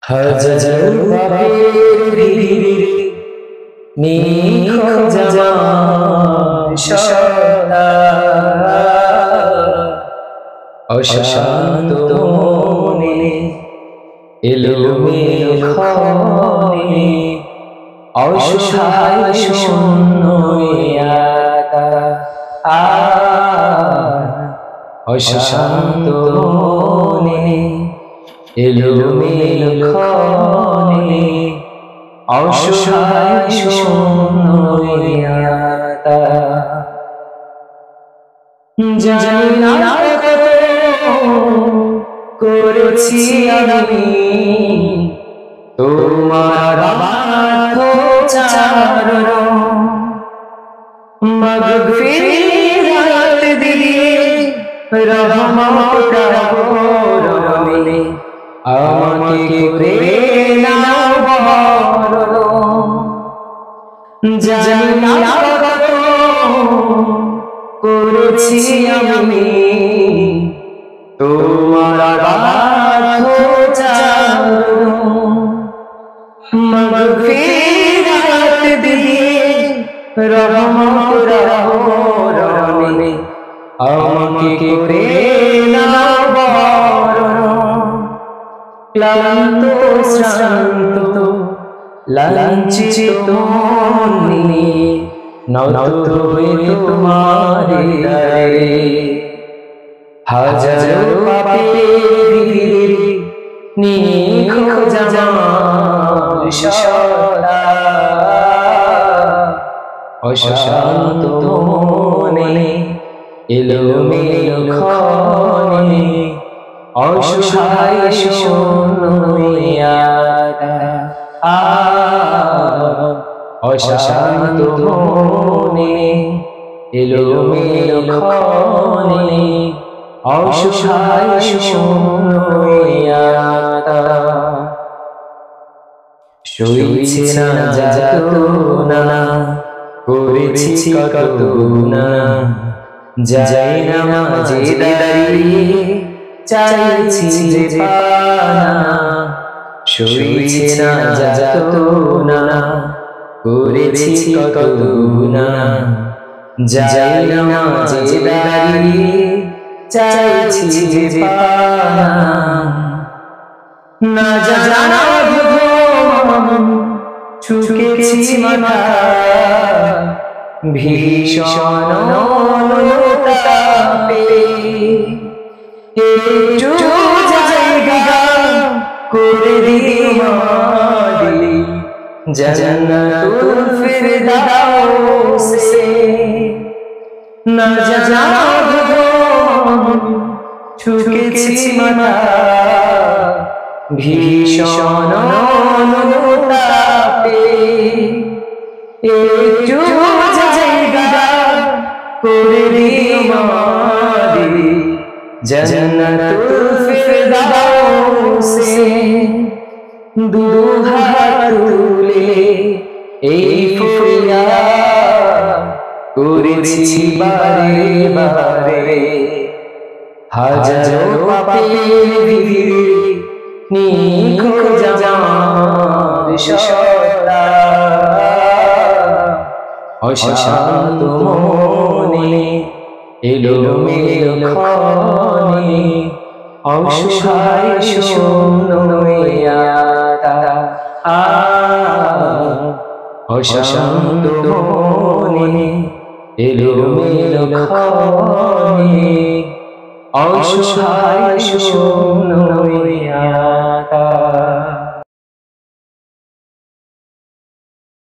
হাজার পাপের ভিড়ে নিখোঁজ আমার সদা অশান্ত মনে এলোমেলো ক্ষণে অসহায় শূন্য একা অশান্ত মনে এলোমেলো ক্ষণে অসহায় শূন্য একা জানি না কত করেছি আমি তোমার চারণ মাগফিরাত দিয়ে রহমত রহমে আমাকে করে নাও বরণ জানি না কত করেছি আমি তোমার চারণ মাগফিরাত দিয়ে রহমত রহমে আমাকে করে নাও বরণ ক্লান্ত শ্রান্ত লাঞ্ছিত মন নিয়ে নত হয়ে তোমার দ্বারে হাজার পাপের ভিড়ে নিখোঁজ আমার সদা অশান্ত মনে এলোমেলো ক্ষণে অসহায় শূন্য একা অশান্ত মনে এলোমেলো ক্ষণে অসহায় শূন্য একা সইছে না যাতনা করেছি কত গুনাহ যাই না মাঝে দাঁড়িয়ে চাইছি যে পানা সইছে না যাতনা করেছি কত গুনাহ যাই না মাঝে দাঁড়িয়ে চাইছি যে পানা না জানা ঝুঁকেছি মাথা ভীষণ অনুতাপে একটু জায়গা করে দিও মালি জান্নাতুল ফিরদাউসে না জানা ঝুঁকেছি মাথা ভীষণ অনুতাপে একটু জায়গা করে দিও মালি জান্নাতুল ফিরদাউসে দুহাত তুলে এই ফরিয়াদ করেছি বারে বারে হাজার পাপের ভিড়ে নিখোঁজ আমার সদা অশান্ত মনে এলোমেলো ক্ষণে অসহায় শূন্য একা অশান্ত মনে এলোমেলো ক্ষণে অসহায় শূন্য একা